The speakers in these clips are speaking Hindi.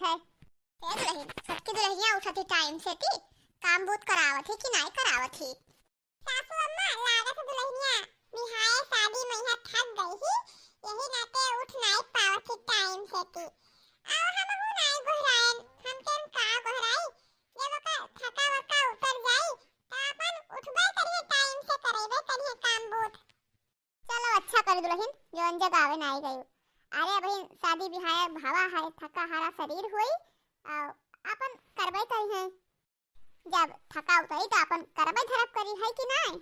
थे। ए दुल्हन, सबकी दुल्हनिया उठती टाइम से थी, काम बहुत करावत थी कि नहीं करावत थी? सासू अम्मा लागत दुल्हनिया निहाय शादी में यहाँ थक गई ही, यही नाते उठ नहीं पावत थी टाइम से थी। और हम हो नहीं गोहरायन, हम केन का गोहराई, जब का थका वका उतर जाई त अपन उठबे करिए टाइम से करेबे करिए काम बहुत। चलो अच्छा कर दुल्हन, जोन जगावे नहीं गई। अरे बहन शादी बिहाय भावा है, थका हारा शरीर हुई और अपन करबे करी है, जब थका उतरी तो अपन करबे धरब करी है कि नहीं?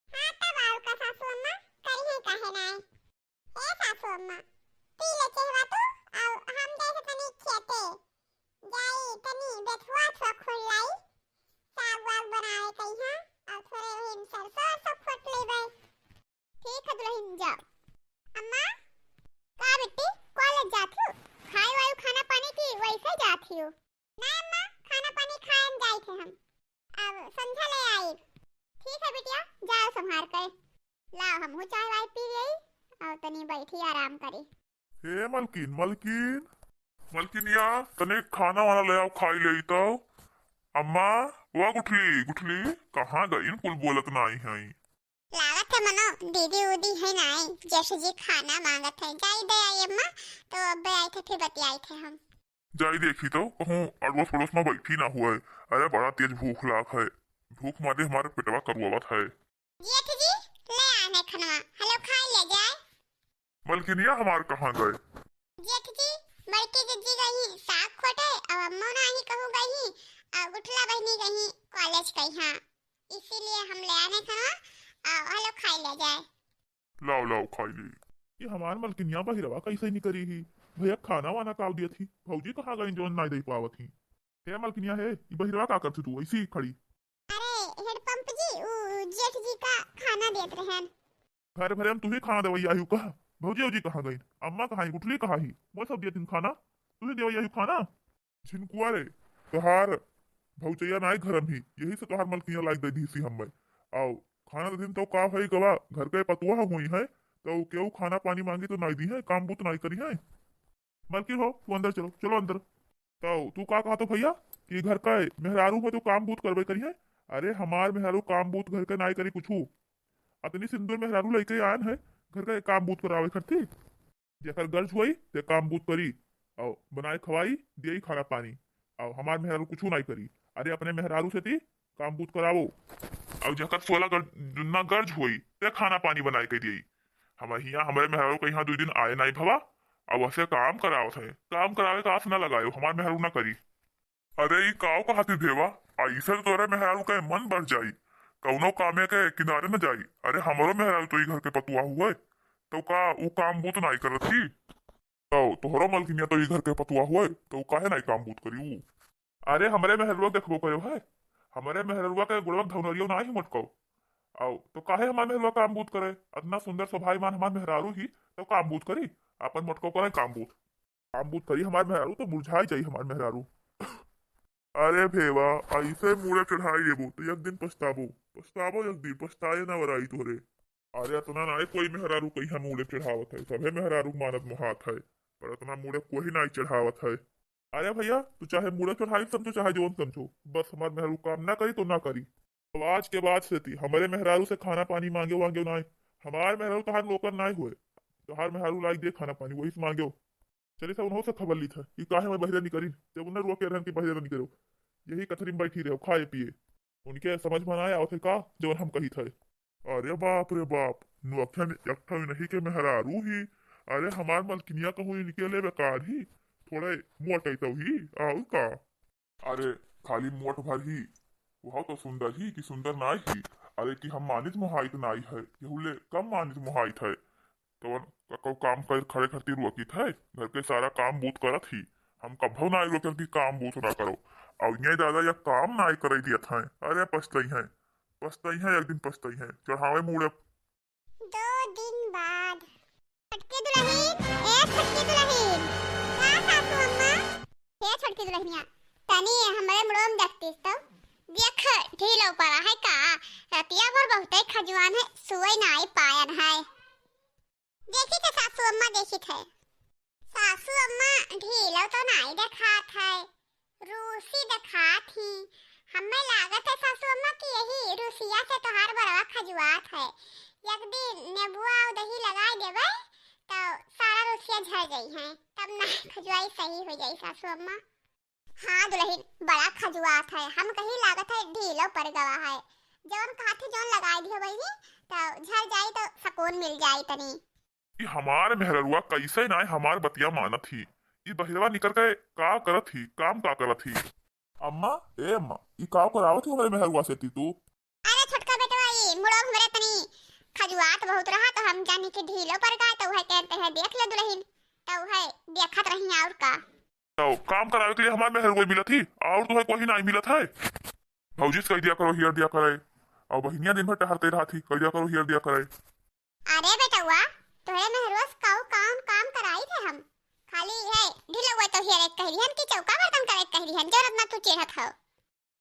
हां तब आउ का सासू अम्मा करी है काहे नहीं? ए सासू अम्मा पी ले चहवा तू और हम जैसे तनी खेते जाई तनी बेठवा थो खोल लाई, साग वाग बनाए कई हां और थोड़े हिम सरसों सब फट लेबे। ठीक है दुल्हन जाओ। अम्मा का बेटी कॉलेज जाती हो, खाए वायु खाना पानी की वैसे जाती हो? नहीं अम्मा खाना पानी खाए जाए थे हम, अब संध्या ले आई। ठीक है बिटिया जाओ संभाल कर, लाओ हम चाय वाय पी गई और तनी बैठी आराम करी। हे मलकिन मलकिन मलकिनिया तने खाना वाना ले आओ खाई ले तो। अम्मा वो गुठली गुठली कहाँ गई? कुल बोलत नहीं है। लागत है मनो दीदी उदी है नहीं, जैसे जी खाना मांगत है जाई दे आई अम्मा, तो अब आए थे फिर बतियाए थे हम। जाई देखी तो कहूँ अड़ोस पड़ोस में बैठी ना हुआ है। अरे बड़ा तेज भूख लाग है, भूख मारे हमारे पेटवा करुआवत है। जेठ जी ले आने खनवा, हेलो खाई ले जाए। मलकिनिया हमार कहाँ गए? जेठ जी बड़की जीजी गई साग खोटे और अम्मा नहीं कहू गई और गुठला बहनी गई कॉलेज गई। हां इसीलिए हम ले आने खनवा, हेलो खाई ले जाए। लाओ लाओ खाई ले। ये हमार मलकिनिया बहिरवा कैसे नहीं करी ही? भैया खाना वाना काव दिया थी, भौजी कहाँ गई जो नहीं दे पावत थी? हे मलकिनिया है ये बहिरवा का करती तू ऐसी खड़ी? अरे हेड पंप जी जेठ जी का खाना देत रहन। घर भरे हम तुझे खाना देवैया आयु कहा, भौजी जी कहाँ गई? अम्मा कहाँ ही? गुठली कहाँ ही? वो सब दिया तीन खाना तुझे देवैया आयु खाना। झिनकुआ रे तोहार भौजैया नाई घर में ही, यही से तोहार मलकिनिया लाइक दे दी सी हमें। आओ खाना दिन तो का है गवा घर के पतुआ हुई है तो क्यों खाना पानी मांगी तो नहीं दी है, काम बुत नहीं करी है। मलकिन हो तू अंदर चलो, चलो अंदर। तो तू का कहा तो भैया कि घर का मेहरारू में तो काम बूत करबे करी है? अरे हमार मेहरारू काम बूत घर के नाई करी कुछ, अतनी सिंदूर मेहरारू लेके आन है घर का काम बूत करावे करती, जेकर गर्ज हुई ते काम बूत करी और बनाए खवाई दिए खाना पानी, और हमार मेहरारू कुछ नहीं करी। अरे अपने मेहरारू से ती काम बूत करावो और जेकर 16 ना गर्ज हुई ते खाना पानी बनाए के दिए। हमारे यहाँ हमारे मेहरारू के यहाँ 2 दिन आए नहीं भवा अब वैसे काम करावत है, काम करावे का आस ना लगायो हमार मेहरारू ना करी। अरे ये काव कहती देवा ऐसे तोरे मेहरारू के मन बढ़ जाई, कौनो कामे के किनारे न जाई। अरे हमारो मेहरारू तो घर के पतुआ हुए तो का वो काम बूत नहीं करत थी, तो तोहरो मलकिनिया तो घर के पतुआ हुए तो काहे नहीं काम बूत करी वो? अरे हमारे मेहरुआ देखबो करो है, हमारे मेहरुआ के गुड़वा धौनरियो ना ही मटको आओ तो काहे हमारे मेहरुआ काम बूत करे? इतना सुंदर स्वभाईमान हमारे मेहरारू ही तो काम बूत करी, अपन मटको करे काम बूत करी हमारे मेहरारू तो मुरझाई जाई हमारे मेहरारू। अरे भेवा ऐसे मुड़े चढ़ाई देबो तो एक दिन पछताबो, पछताबो एक दिन पछताए ना वराई तोरे। अरे इतना ना कोई मेहरारू कहीं हम मुड़े चढ़ावत है, सभे मेहरारू मानत मुहात है पर इतना मुड़े कोई नहीं चढ़ावत है। अरे भैया तू चाहे मुड़े चढ़ाई समझो चाहे जोन समझो, बस हमारे मेहरारू काम ना करी तो ना करी। अब आज के बाद से थी हमारे मेहरारू से खाना पानी मांगे वांगे ना, हमारे मेहरारू तहार नौकर ना हुए, तोहार मेहरारू लाई दे खाना पानी वही से मांगे। चले सब उन्हों से खबर ली था कि काहे मैं बहिरा नहीं करी, जब उन्हें रोके रहन की बहिरा नहीं करो, यही कथरी में बैठी रहो खाए पिए, उनके समझ में आया थे का जो हम कही थे। अरे बाप रे बाप नुअखन एकठा नहीं के मेहरारू ही, अरे हमार मलकिनिया कहूँ इनके ले बेकार ही थोड़े मोट तो ही आउ का। अरे खाली मोट भर ही वह तो सुंदर ही कि सुंदर नाई ही। अरे कि हम मानित मुहाइत नाई है यहूले कम मानित मुहाइत है, तो काम कर खड़े खड़ती रुकित है घर के सारा काम बूत करत ही, हम कभो ना रोकन की काम बूत ना करो और ये दादा या काम ना कर दिया था। अरे पछतई है एक दिन पछतई है चढ़ावे मुड़े। 2 दिन बाद छटके दुल्हन ए छटके दुल्हन का सासू अम्मा हे छटके दुल्हनिया तनी हमारे मुड़ो में देखतीस तो देख ढीलो पड़ा है का, रतिया भर बहुते खजवान है सुई नहीं पायन है। देखी थे सासू अम्मा देखी थे। सासू सासू अम्मा ढीलो तो नहीं दिखात है, रूसी दिखात ही। हमें लागत है सासू अम्मा की यही रूसिया से तोहार बड़वा खजुआत है। एक दिन नींबुआ और दही लगाए देवे तो सारा रूसिया झड़ गई है, तब ना खजुआई सही हो जाई सासू अम्मा। हाँ दुल्हन बड़ा खजुआत है, हम कहीं लागत है ढीलो पड़ गवा है। जौन काथे जौन लगाई दियो बहिनी तो झड़ जाई तो सुकून मिल जाई तनी। ये हमार मेहररुआ कैसे ना हमार बतिया मानत थी। ये बहिरवा निकल के का करत थी, काम का करत थी। अम्मा ए अम्मा ये का करावत थी हमारे मेहररुआ से तू? अरे छोटका बेटवा ये मुड़ो हमरे तनी खजुआत बहुत रहा तो हम जानी कि ढीलो पड़ गया तो वह कहते हैं देख ले दुल्हन, तो वह देखत रही और का। तो काम करावे के लिए हमार मेहररुआ मिलत थी और तुम्हें कोई नहीं मिलत है। भौजी से कह दिया करो हियर दिया करे, और बहिनिया दिन भर टहलते रहा थी, कह दिया करो हियर दिया करे। अरे बेटवा तोरे मेहररुआ काऊ काम कराई थे हम, खाली है ढीलो हुआ तो हियर एक कह रिहन कि चौका बर्तन करे कह रिहन, जरूरत ना तू चेहत हो।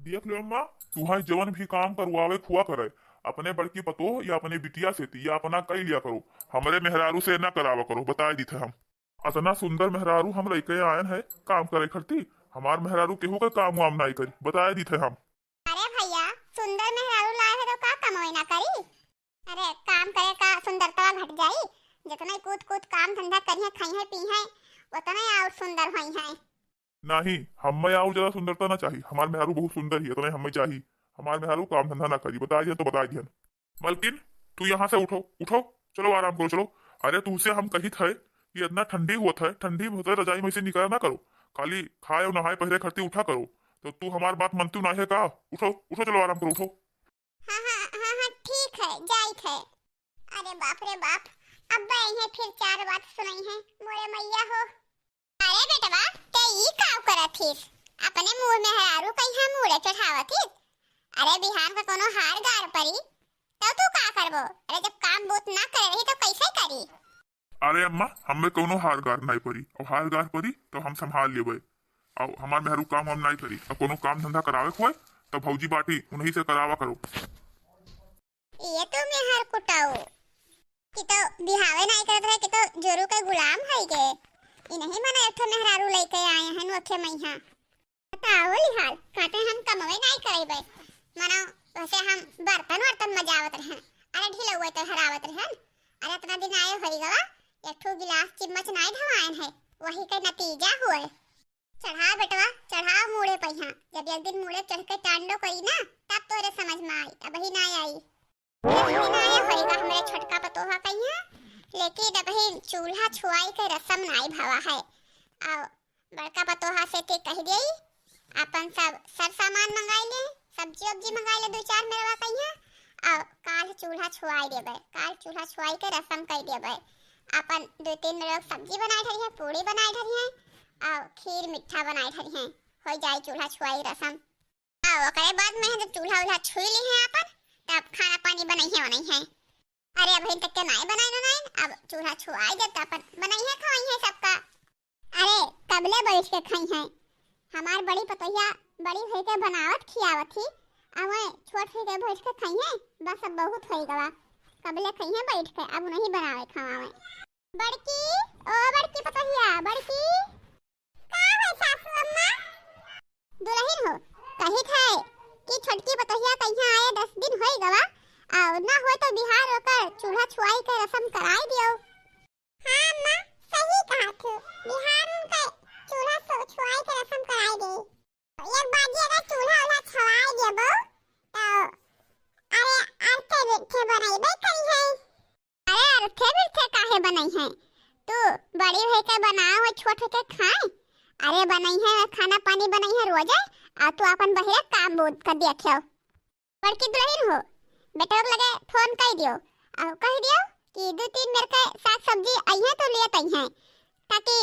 देख लो अम्मा तुम्हारे जवन भी काम करवावे खुआ करे अपने बड़की पतो या अपने बिटिया से या अपना कई लिया करो, हमारे मेहरारू से ना करावा करो। बता दी थे हम अतना सुंदर मेहरारू हम लइके आयन है काम करे खड़ती, हमार मेहरारू केहू के काम वाम नहीं करी, बता दी थे हम। अरे भैया सुंदर मेहरारू लाए है तो का कमाई ना करी? अरे काम करे का सुंदरता घट जाई, जितना कूद काम धंधा करिए खाई है पी है उतना और सुंदर होई है। नहीं हमें आओ ज्यादा सुंदरता ना चाहिए, हमारे मेहरारू बहुत सुंदर ही है, तो हमें चाहिए हमारे मेहरारू काम धंधा ना करी। बता दिया तो बता दिया। मलकिन तू यहाँ से उठो उठो, चलो आराम करो चलो। अरे तुझसे हम कही थे कि इतना ठंडी हुआ था, ठंडी में रजाई में से निकला ना करो, खाली खाए और नहाए पहले खड़ती उठा करो। तो तू हमारी बात मनती नहीं है का? उठो उठो चलो आराम करो उठो। हाँ ठीक है जाई थे। अरे बाप रे बाप अब है फिर चार बात सुनाई है मोरे मैया हो। अरे बेटवा ते ई काव करत थीस? अपने मुंह में हरारू कहीं मुड़े चढ़ावत थीस? अरे बिहान का कोनो हार गार परी तो तू का करबो? अरे जब काम बूत ना करे रही तो कैसे करी? अरे अम्मा हमें कोनो हार गार नहीं पड़ी, और हार गार पड़ी तो हम संभाल लेवे, और हमार मेहरू काम हम नहीं करी। अब कोनो काम धंधा करावे हुए तो भौजी बाटी उन्हीं से करावा करो। ये तो मैं हर कुटाऊ कि तो बिहावे नहीं करत रहे कि तो जोरू के गुलाम है के ई नहीं मने एक मेहरारू लेके आए हैं नोखे मैया। बताओ लिहाल काटे हम कमवे नहीं करेबे मनो वैसे हम बर्तन मजावत रहन। अरे ढीला हुए तो हरावत रहन। अरे इतना दिन आए होई गवा एक ठो गिलास चम्मच नहीं धवाएन है, वही के नतीजा हुए। चढ़ा बेटवा चढ़ा मुड़े पहिया, जब एक दिन मुड़े चढ़ के टांडो करी ना तब तोरे समझ में आई, अब ही ना आई। हमारे छोटका पतोहा कहिया लेकिन अभी चूल्हा छुआई के रसम नहीं भवा है। और बड़का पतोहा से के कह दिई अपन सब सामान मंगाई ले, सब्जी वब्जी मंगाई ले दो चार मेरवा कहिया, और काल चूल्हा छुआई देबे, काल चूल्हा छुआई के रसम कह देबे। अपन दो तीन मेरे सब्जी बनाई धरी है, पूड़ी बनाई धरी है और खीर मिठा बनाई धरी है, हो जाए चूल्हा छुआई रसम। और ओकरे बाद में जब चूल्हा उल्हा छुई ली है अपन तब खाना पानी बनाई है नहीं है। अरे अभी तक के नहीं बनाई ना नहीं, अब चूल्हा छुआई जब अपन बनाई है खाई है सबका। अरे कबले बैठ के खाई है, हमार बड़ी पतोहिया बड़ी भई के बनावत खियावत थी, अब छोट भई के बैठ के खाई है, बस अब बहुत होई गवा कबले खाई है बैठ के, अब नहीं बनावे खावावे। बड़की ओ बड़की पतोहिया बड़की का है सासू अम्मा? दुल्हन हो कही थे कि छोटकी पतोहिया कहिया आए 10 दिन होई गवा, और ना हो तो बिहार होकर चूल्हा छुआई के रसम कराई दियो। हां अम्मा सही कहा तू, बिहार उनका चूल्हा छुआई के रसम कराई दे। एक बाजी अगर चूल्हा वाला छुआई देबो तो अरे आरते बिठे बनाइबे करी है। अरे आरते बिठे काहे बनाई है? तू बड़ी भई के बनाओ और छोट के खाए। अरे बनाई है खाना पानी बनाई है रोज, आ तू अपन बहिरा काम बोध कर देखियो। बड़की दुल्हन हो बेटा लगे फोन कर दियो और कह दियो कि 2-3 मेरे के साग सब्जी आई है तो ले तई है, ताकि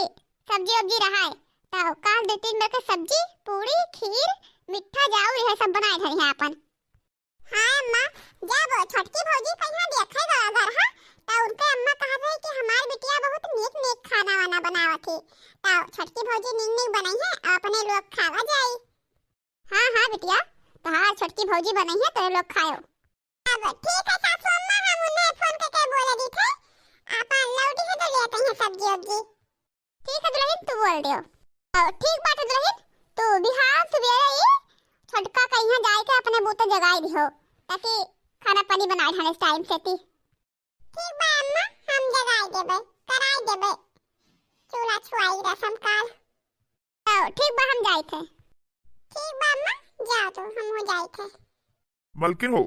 सब्जी वब्जी रहा तो काल 2-3 मेरे के सब्जी पूरी खीर मिठा जाऊ यह सब बनाए धरी है अपन। हां अम्मा जब छोटकी भौजी कहिया देखे गया घर हां तो उनके अम्मा कहा रही कि हमार बिटिया बहुत नीक खाना वाना बनावत थी, तो छोटकी भौजी नीक बनाई है अपने लोग खावा जाई। हां बिटिया तहार छोटकी भौजी बनाई है तो लोग खाओ। अब ठीक है सासू अम्मा हम उन्हें फोन करके बोले दी थे अपन लौटी है तो लेते हैं सब्जी वब्जी। ठीक है दुल्हन, तू बोल दियो। ठीक बात है दुल्हन, तू बिहार सवेरे ही छोटका कहीं जाए के अपने बूते जगाई दियो ताकि खाना पानी बनाए ठाने टाइम से ती। ठीक बा अम्मा, हम जगाई देबे, कराई देबे चूल्हा छुआई रसम काल। ठीक बा, हम जाए थे। ठीक बा अम्मा, जाओ तो हम हो जाए थे। मलकिन हो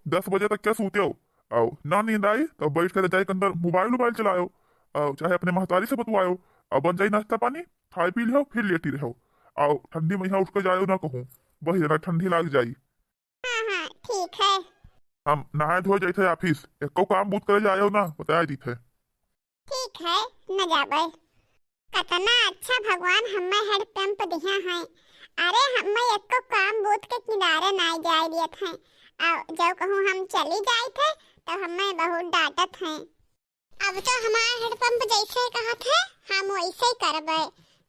10 बजे तक क्या सोते हो? आओ ना नींद आई तो बैठ कर जाए अंदर मोबाइल चलाओ, चाहे अपने महतारी से बतवाओ, अब बन जाए नाश्ता पानी, खाए पी लियो फिर लेटी रहो। आओ ठंडी में यहाँ उठ कर जाओ ना कहूँ, वही जरा ठंडी लाग जाई। हाँ ठीक है। हम नहाए धोए जाते ऑफिस, एको काम बूत करे जाओ ना बताया दी थे। ठीक है न जाबे। कतना अच्छा भगवान हमें हेड पंप दिया है। अरे हमें एको काम बूथ के किनारे ना जाए दिए थे, और जब कहूँ हम चली जाए थे तो हमें बहुत डांटत हैं। अब तो हमारा हेड पंप जैसे कहा थे हम वैसे ही करबे,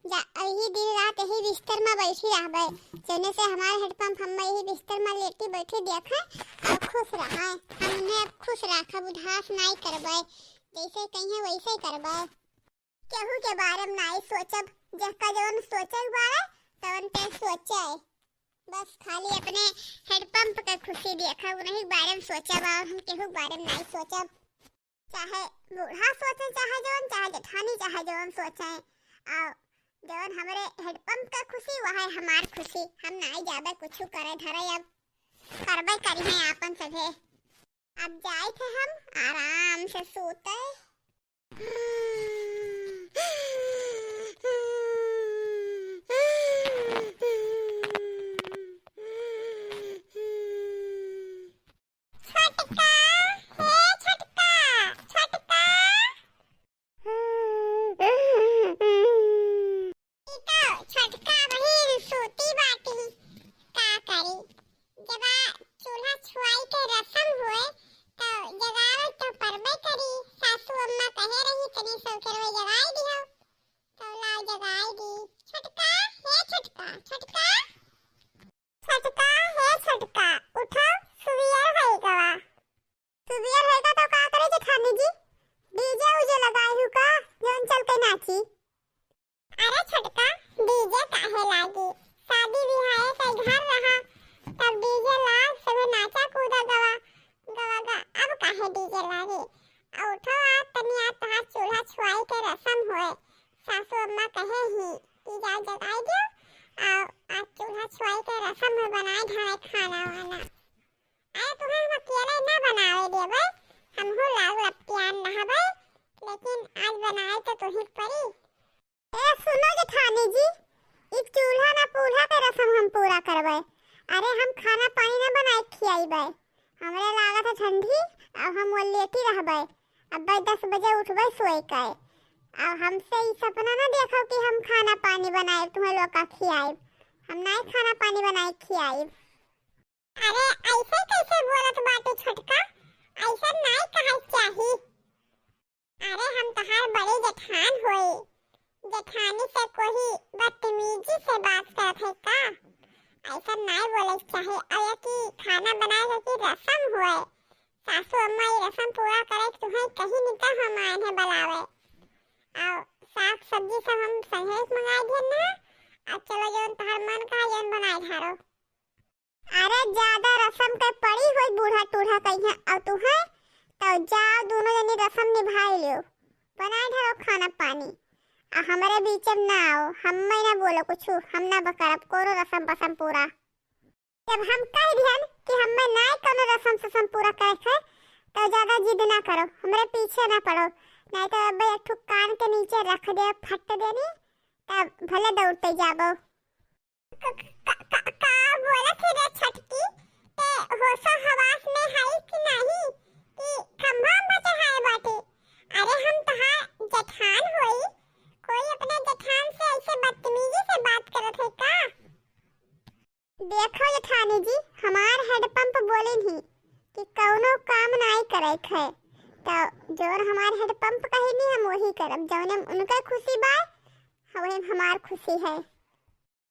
यही दिन रात यही बिस्तर में बैठी रहबे, जने से हमारा हेड पंप हम यही बिस्तर में लेटी बैठी देखे और खुश रहे। हम उन्हें खुश रखब, उदास नहीं करबे, जैसे कहिए वैसे ही करबे। केहू के बारे में नहीं सोचब, जका जवन सोचे बारे तवन ते सोचे, बस खाली अपने हेड पंप के खुशी देखब, उन्हीं बारे में सोचब और हम केहू बारे में नहीं सोचब। चाहे बूढ़ा सोचे, चाहे जवन, चाहे जेठानी, चाहे जवन सोचे, और जवन हमारे हेड पंप का खुशी वह है हमार खुशी। हम नहीं जाबे कुछ करे धरे, अब करबे करी है आपन सभे। अब जाए थे हम आराम से सोते। सासू अम्मा कहे ही कि जाओ जगाई दो और आज चूल्हा छुआई के रसम में बनाए ढाए खाना वाना। अरे तुम्हें हम अकेले ना बनावे देबे, हमहु लाग लपटियान नहबे, लेकिन आज बनाए तो तुही परी। ए सुनो जेठानी जी, इस चूल्हा ना पूल्हा के रसम हम पूरा करबे। अरे हम खाना पानी ना बनाए खियाइबे, हमरे लागत है ठंडी और हम वो लेटी रहबे। अब 10 बजे उठबे सोए के, और हमसे ये सपना ना देखो कि हम खाना पानी बनाए तुम्हें लोग का खियाए। हम नहीं खाना पानी बनाए खियाए। अरे ऐसे कैसे बोलत बाटे छोटका, ऐसा नहीं कहल चाही। अरे हम तहार बड़े जेठान होए, जेठानी से कोई बदतमीजी से बात करत है का? ऐसा नहीं बोले चाहे। अरे कि खाना बनाए की रसम हुए, सासू अम्मा ये रसम पूरा करे तुम्हें कहीं निकल हम आए बुलावे, और साग सब्जी सब हम सहेज मंगाए दिए ना। अब चलो जोन तहर मन का जोन बनाए धारो। अरे ज्यादा रसम के पड़ी हुई बूढ़ा टूढ़ा कहीं और तू है तो जाओ दोनों जनी रसम निभाई लियो, बनाए धारो खाना पानी। और हमारे बीच में ना आओ, हम ना बोलो कुछ, हम ना बकरब कोनो रसम पसम पूरा। जब हम कह दिहन कि हमें ना कोनो रसम ससम पूरा करे है तो ज्यादा जिद ना करो, हमरे पीछे ना पड़ो, नहीं तो अब एक ठुक कान के नीचे रख दे फट देनी तब भले दौड़ते जाबो। का बोला थी रे छटकी, ते होशो हवास में है कि नहीं कि खंभा बचे है बाटे? अरे हम तहार जेठान होई, कोई अपने जेठान से ऐसे बदतमीजी से बात करत है का? देखो जेठानी जी, हमार हेड पंप बोले ही कि कौनो काम नहीं करे है, तो जोन हमारे हेड पंप कही नहीं हम वही करब, जौन उनका खुशी बा वही हमार खुशी है।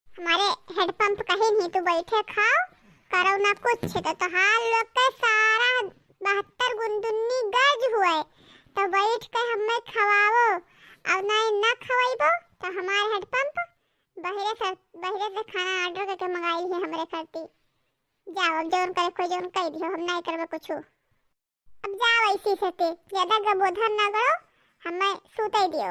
हमारे हेड पंप कही नहीं तू बैठे खाओ करो ना कुछ, तो तहार लोग के सारा 72 गुंदुन्नी गज हुए तो बैठ के हमें खवाओ, और ना खवाइबो तो हमार हैंडपंप बहिरे से खाना ऑर्डर करके मंगाई है हमरे खातिर। जाओ अब जौन करे कोई जौन कह दियो, हम नहीं करबे कुछ। अब जाओ ऐसी से ज्यादा गबोधन ना करो, हमें सूते दियो।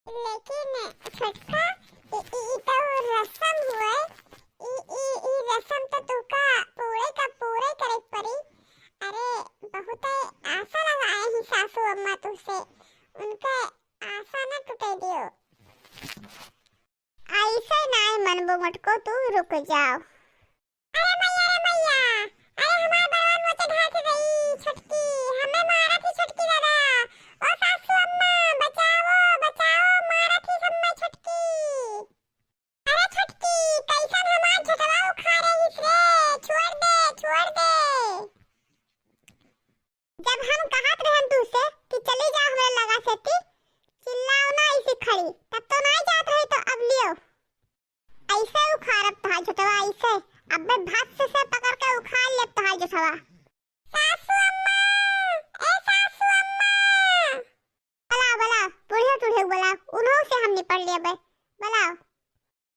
लेकिन छोटका ई तो रसम हुए, ई रसम तो तुका पूरे का पूरे करे पड़ी। अरे बहुत आशा लगाए ही सासू अम्मा तुझसे, उनके आशा न टूटे दियो। ऐसे नहीं मनबो मटको, तू रुक जाओ। अरे मैया, अरे हमारे बड़वन मुझे ढाक गई छटकी, हमें मारा थी छटकी दादा। ओ सासू अम्मा बचाओ मारा थी हमें छटकी। अरे छटकी कैसन हमार छटवा उखा रही रे, छोड़ दे। जब हम कहत रहन तुझसे कि चली जा हमरे लगा सेती, चिल्लाओ ना ऐसी खड़ी, तब तो नहीं जात रही। तो अब लियो ऐसे उखाड़ब तहार छटवा, ऐसे अबे भात से पकड़ के उखाड़ ले तहार छटवा। सासू अम्मा, ए सासू अम्मा, बला बुढ़े बोला, उन्हों से हम निपट लिए बे बला।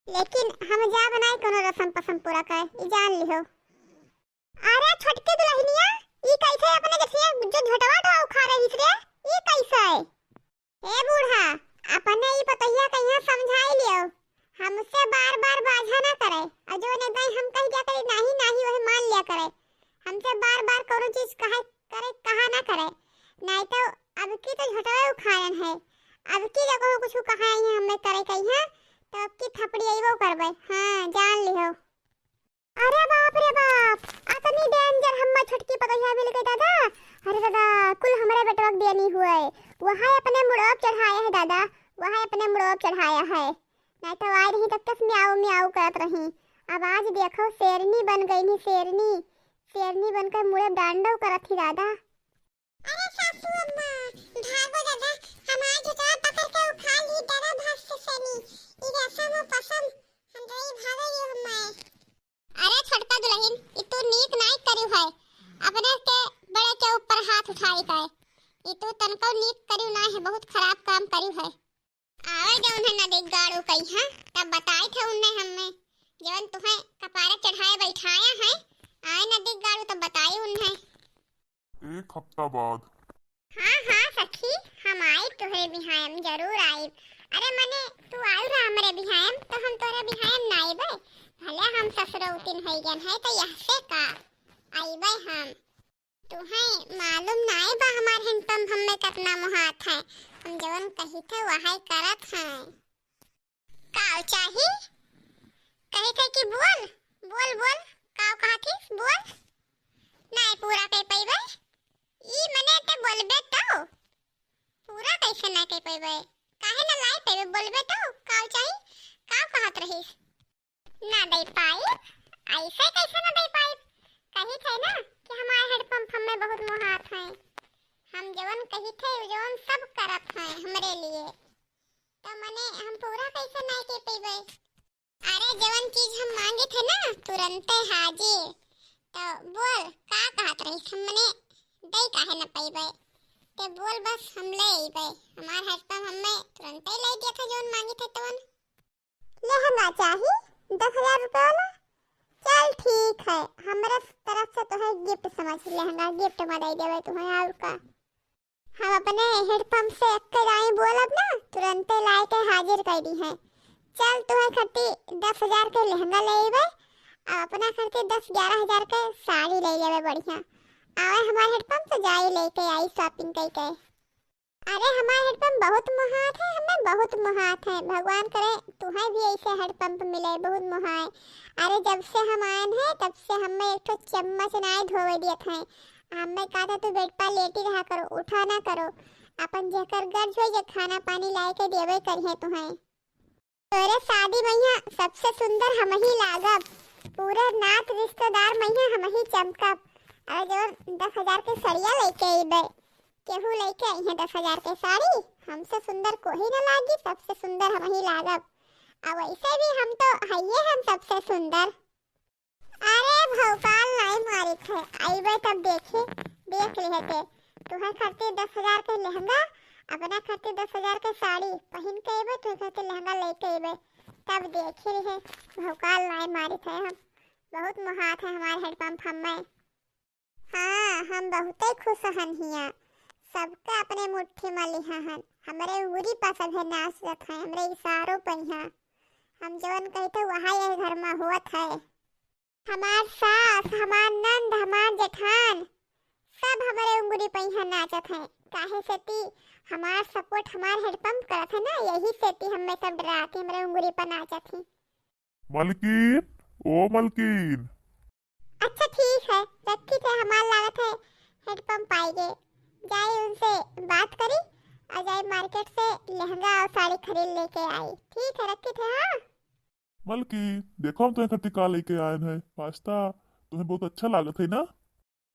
लेकिन हम जा बनाए कोनो रसम पसम पूरा करे, ई जान लियो। अरे छोटकी दुल्हनिया, ई कैसे अपने जैसे जो झटवा उखा रही रे, ई कैसे? ए बूढ़ा, अपने ई पतैया कहिया समझाई लियो, हमसे बार बाझा ना करे। और जो ने गई हम कह दिया करे नहीं वही मान लिया करे। हमसे बार कोनो चीज कहा ना करे, नहीं तो अब की तो झटवा उखाड़न है। अब की जगह कुछ कहा है हमें करे कहिया, तो अब की थपड़ी आइबो करबे। हां जान लियो। अरे बाप रे बाप, अतनी डेंजर हम्मा छटकी पतैया मिल गई दादा। अरे दादा कुल हमारे बेटवा देनी हुए, वहां अपने मुड़ब चढ़ाया है दादा, वहां अपने मुड़ब चढ़ाया है। नहीं तो आज ही तक तक म्याऊ करत रही, अब आज देखो शेरनी बन गई नी, शेरनी बनकर मुड़े डांडव करत थी दादा। अरे सासू अम्मा भागो दादा, हमार झटवा पकड़ के उठा ली दादा भाग से सेनी, ई रसम पसम हम रही भागे हमें। अरे छोटका दुल्हन, ई तू नीक नहीं करू है, अपने के बड़े के ऊपर हाथ उठाई है। ई तू तनको नीक करू ना है, बहुत खराब काम करू है। आवे जो उन्हें न देख गाड़ू कही हां, तब बताई थे उन्हें हमें जवन तुम्हें कपारे चढ़ाए बैठाया है, आए न देख गाड़ू तब बताई उन्हें। एक हफ्ता बाद। हां सखी, हम आई तुहरे बिहायम जरूर आई। अरे मने तू आयु रहा हमरे बिहायम, तो हम तोरे बिहायम ना आइबे, भले हम ससुरौतिन है गन है तो यह से का आइबे हम। तुम्हें मालूम नहीं बा हमार हैंडपंप हमें कितना मुहात है, हम जवन कही थे वही करत हैं। काव चाही कही थे कि बोल काव कहा थी बोल, नहीं पूरा कह पाइबे। ई मने ते बोलबे तो पूरा कैसे ना कह पाइबे, काहे ना लाई पाइबे, बोलबे तो काव चाही, काव कहत रहीस ना दे पाई, ऐसे कैसे ना दे पाई। कही थे ना कि हमारे हैंडपंप हमें बहुत मुहात है, हम जवन कही थे जवन सब करत हैं हमरे लिए, तो मने हम पूरा कैसे नहीं के पाइबे। अरे जवन चीज हम मांगे थे ना तुरंत हाजिर, तो बोल का कहत रही हमने दे काहे न पाइबे, ते बोल बस हम ले आइबे। हमार हैंडपंप हमें तुरंत ही ले दिया था जवन मांगे थे तवन। लहंगा चाहिए 10,000 रुपए वाला, चल ठीक है, हमारे तरफ से तो है गिफ्ट समझ, लहंगा गिफ्ट में दे देवे तुम्हें। और का हम अपने हैंडपंप से एक जाए बोलब ना तुरंत ला के हाजिर कर दी है। चल तुम्हें खर्ची 10,000 के लहंगा ले आइबे, और अपना खर्ची 10-11,000 के साड़ी ले लेवे बढ़िया। आवे हमारे हैंडपंप तो जाई लेके आई शॉपिंग करके। अरे हमारे हैंडपंप बहुत मुहात है, हमें बहुत मुहात है, भगवान करे तुम्हें भी ऐसे हैंडपंप मिले, बहुत मुहाए। अरे जब से हम आए हैं तब से हमें एक तो चम्मच नहीं धोवे दिए थे, हमें कहा था तू बेड पर लेटी रहा करो, उठा ना करो, अपन जेकर गर्ज हो जे खाना पानी ला के देवे करिए तुम्हें। तोरे शादी मैया सबसे सुंदर हम ही लागब, पूरे नात रिश्तेदार मैया हम ही चमकब। और जो 10,000 के सड़िया लेके आइबे, केहू लेके आई है 10,000 के साड़ी, हमसे सुंदर कोई न लागी, सबसे सुंदर हम ही लागब। अब वैसे भी हम तो हइये हम सबसे सुंदर। अरे भौकाल नहीं मारी थे, आइबे तब देखे देख लेते। तुम्हें खर्चे 10,000 के लहंगा अपना खातिर 10,000 के साड़ी पहन के अबे तो खातिर लहंगा लेके अबे तब देखे रहे भौकाल लाए मारी थे हम बहुत मुहात है हमारे हेडपंप हमें। हाँ हम बहुत ही खुश हन हिया सबका अपने मुट्ठी में लिहा हन हमारे उंगली पर सभे नाच रत है हमरे इशारों पर यहाँ हम जवन कहते वहाँ यही घर में हुआ है। हमार सास हमार नंद हमार जेठान सब हमारे उंगली पर यहाँ नाचत है काहे सेती हमार सपोर्ट हमार हेडपंप करत है ना यही सेती हमें सब डराते हमारे उंगली पर नाचत है। मलकिन ओ मलकिन। अच्छा ठीक है रखी थे हमार लागत है हेडपंप आएंगे जाए उनसे बात करी और जाए मार्केट से लहंगा और साड़ी खरीद लेके आई ठीक है रखी थे। हाँ मलकी देखो हम तुम्हें खट्टी का लेके आए हैं पास्ता तुम्हें बहुत अच्छा लागत है ना।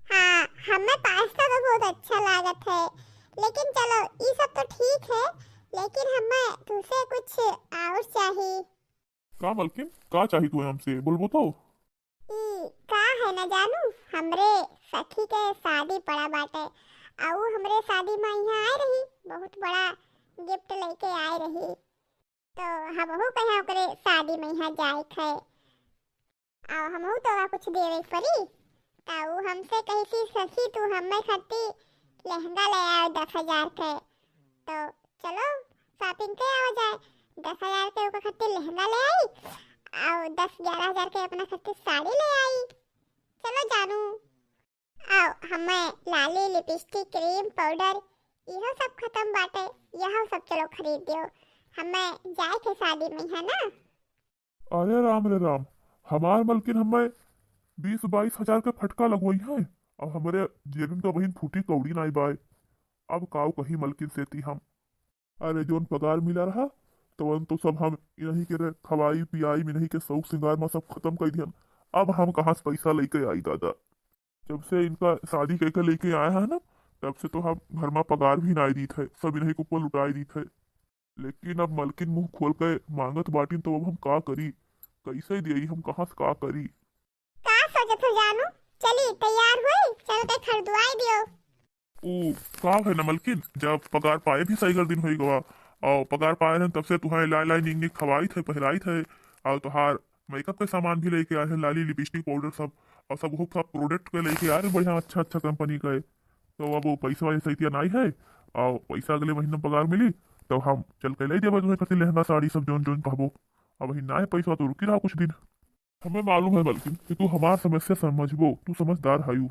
हाँ हमें पास्ता तो बहुत अच्छा लागत है लेकिन चलो ये सब तो ठीक है लेकिन हमें तुझसे कुछ और चाहिए। का मलकिन का चाहिए तुम्हें हमसे बोलबो तो। का है ना जानू हमरे सखी के शादी पड़ा बाटे और हमरे शादी में यहाँ आए रही बहुत बड़ा गिफ्ट लेके आए रही तो हमहू कहे ओकरे शादी में यहाँ जाए थे और हमहू तो कुछ देवे पड़ी तो हमसे कही थी सखी तू हमें खाती लहंगा ले आओ 10,000 के तो चलो शॉपिंग के आ जाए 10,000 के ओकर खाती लहंगा ले आई और 10-11,000 के अपना खातिर साड़ी ले आई। चलो जानू आओ हमें लाली लिपस्टिक क्रीम पाउडर यह सब खत्म बाटे यह सब चलो खरीद दियो हमें जाए के शादी में है ना। अरे राम हमार मलकिन हमें 20-22 हजार के फटका लगवाई है अब हमारे जेब में तो बहन फूटी कौड़ी नहीं बाय अब काऊ कहीं मलकिन सेती हम। अरे जोन पगार मिला रहा तो सब हम इन्हीं के खवाई पियाई में नहीं के शौक श्रृंगार में सब खत्म कर दिया अब हम कहाँ से पैसा लेके आई दादा जब से इनका शादी करके लेके आया है ना तब से तो हम घर में पगार भी नहीं दी थे सब इन्हीं के ऊपर लुटाई दी थे लेकिन अब मलकिन मुंह खोल के मांगत बाटी तो अब हम का करी कैसे दिए हम कहाँ से का करी। का सोचत हो जानू चली तैयार हुई चलो ते खरीदवाई दियो। ओ का है ना मलकिन जब पगार पाए भी सही कर दिन हो गवा और पगार पाए हैं तब से तुम्हारे लाई लाई निंग खवाई थे पहराई थे और तुहार मेकअप के सामान भी लेके आए हैं लाली लिपस्टिक पाउडर सब और सब वो सब प्रोडक्ट के लेके आ रहे बढ़िया अच्छा कंपनी का है तो अब वो पैसा वाली सही नहीं है और पैसा अगले महीने पगार मिली तो हम चल के ले देवे तुम्हें कति लहंगा साड़ी सब जोन जोन कहबो अब वही ना है पैसा तो रुकी रहा कुछ दिन हमें मालूम है बल्कि कि तू हमार समस्या समझबो तू समझदार हायू।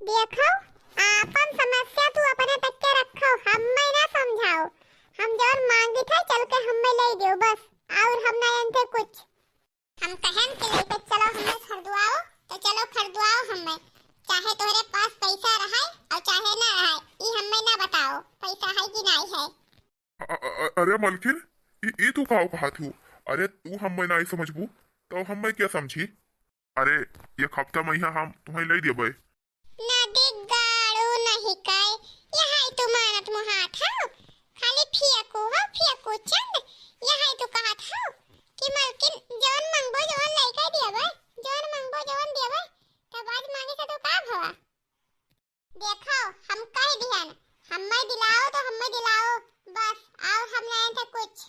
देखो आपन समस्या तू अपने तक के रखो हमें ना समझाओ हम जोर मांगी थे चल के हमें ले दियो बस और हम ना जानते कुछ हम कहन के लेके चलो हमें खरीदवाओ तो चलो खरीदवाओ हमें चाहे तोहरे पास पैसा रहे और चाहे ना रहे ये हमें ना बताओ पैसा है कि नहीं है। अरे मलकिन ये तू का कहा थू अरे तू हमें नहीं समझबू तो हमें क्या समझी अरे ये हफ्ता महीना हम तुम्हें ले देबे ना दिगाड़ू नहीं काय यहाँ तो मानत मुहात हो खाली फियकू चंद यहाँ तो कहत हो कि मलकिन जौन मंगबो जौन लेके देबे जौन मंगबो जौन देबे तब आज मांगे से तो का भवा देखो हम कह दिहन हमें दिलाओ तो हमें दिलाओ बस आओ हम नहीं थे कुछ।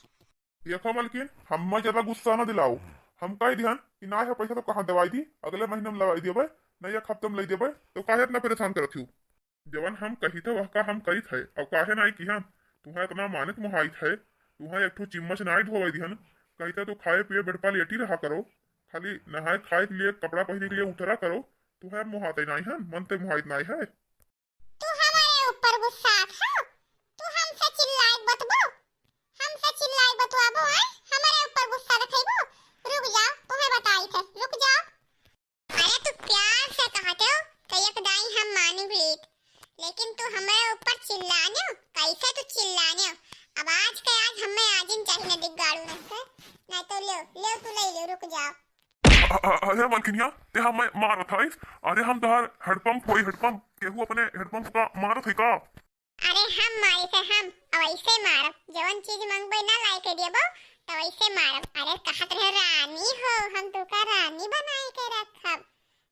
देखो मलकिन हमें ज्यादा गुस्सा ना दिलाओ हम कह दिहन कि ना है पैसा तो कहाँ दवाई दी अगले महीने में लवाई देबे नहीं एक हफ्ते में ले देबे तो काहे इतना परेशान करत हूँ जवन हम कही थे वह का हम कही थे अब काहे नहीं की हम तुम्हें इतना मानित मुहाई थे तुम्हें एक ठो चिम्मच नहीं धोवाई दिहन कही थे तो खाए पिए बेड पर लेटी रहा करो खाली नहाए खाए के लिए कपड़ा पहनने के लिए उतरा करो तुम्हें मुहाते नहीं है मन ते मुहाइत नहीं है। तू हमारे ऊपर गुस्सा हो तू हमसे चिल्लाए बतबो हमसे चिल्लाए बतवाबो है हमारे ऊपर गुस्सा रखेबो रुक जाओ तुम्हें बताई थे रुक जाओ। अरे तू प्यार से कहते हो तो एक दाई हम मानी लेत लेकिन तू हमारे ऊपर चिल्लाने कैसे तू चिल्लाने अब आज के आज हमें आज इन चाहिए दिगाड़ू नहीं तो ले तू ले ले रुक जाओ। अरे मलकिनिया ते हमें मारत है अरे हम तोहार हेडपंप होई हेडपंप केहू अपने हेडपंप का मारत है का अरे हम मारी से हम अब ऐसे मारब जवन चीज मांगबे ना लाई के देबो तो ऐसे मारब अरे कहत रहे रानी हो हम तो का रानी बनाई के रखब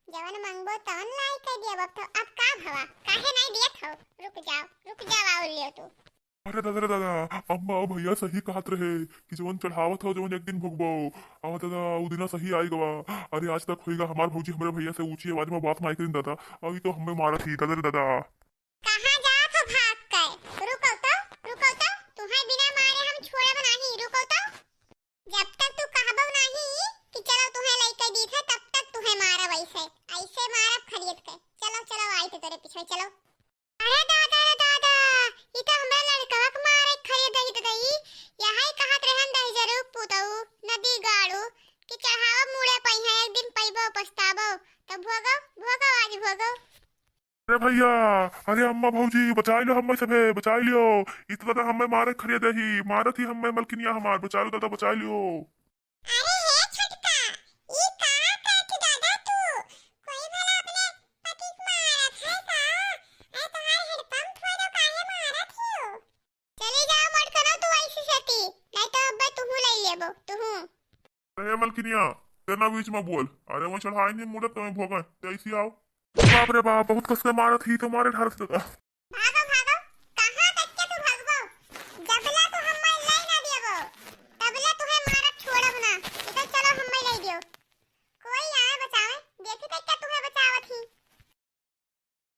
जवन मांगबो तवन लाई के देबो तो अब का भवा काहे नहीं दियत हो रुक जाओ आओ लियो तू। अरे दादा रे दादा, अम्मा और भैया सही कहत रहे कि जवन चढ़ावत हो जवन एक दिन भोगबो। अब दादा उ दिना सही आई गवा। अरे आज तक होएगा हमार भौजी हमारे भैया से ऊंची आवाज में बात नहीं करी दादा। अभी तो हमें मारा थी दादा रे दादा। कहाँ जात हो भाग कर? रुको तो तुम्हारे बिना मारे हम छोड़ब नहीं। रुको तो जब तक तू कहबो नहीं कि चलो तुम्हें लेके दी थे तब तक तुम्हें मारब। ऐसे ऐसे मारब खरीद के। चलो चलो आई तो तेरे पीछे चलो। अरे दादा रे दादा, ई तो हमरा लड़कवा के मारे खरीद दई तो दई। यही कहत रहन दई जरूर पुतऊ नदी गाड़ू कि चढ़ावा मुड़े पई है एक दिन पैबो पछताबो। तो भोगो भोगो आज भोगो। अरे भैया, अरे अम्मा भौजी बचाई लो हमें सभे बचाई लियो। इतना दादा हमें मारे खरीद ही मारत ही हमें मलकिनिया हमार बचा लो दादा बचाई लियो। अरे हे छटका, ई का करती दादा तू? कोई भला अपने पति को मारत है का? ए तुम्हारे हेडपंप फोड़ो काहे मारत हो? चली जाओ मत करो तू ऐसी सती, नहीं तो अब तू ले लेबो तू। अरे मलकिनिया तेना बीच में बोल। अरे वो चढ़ाई नहीं मुड़त तुम्हें भोगा ऐसी आओ। बाप रे बाप बहुत कस के मारत ही तुम्हारे ढार से दादा।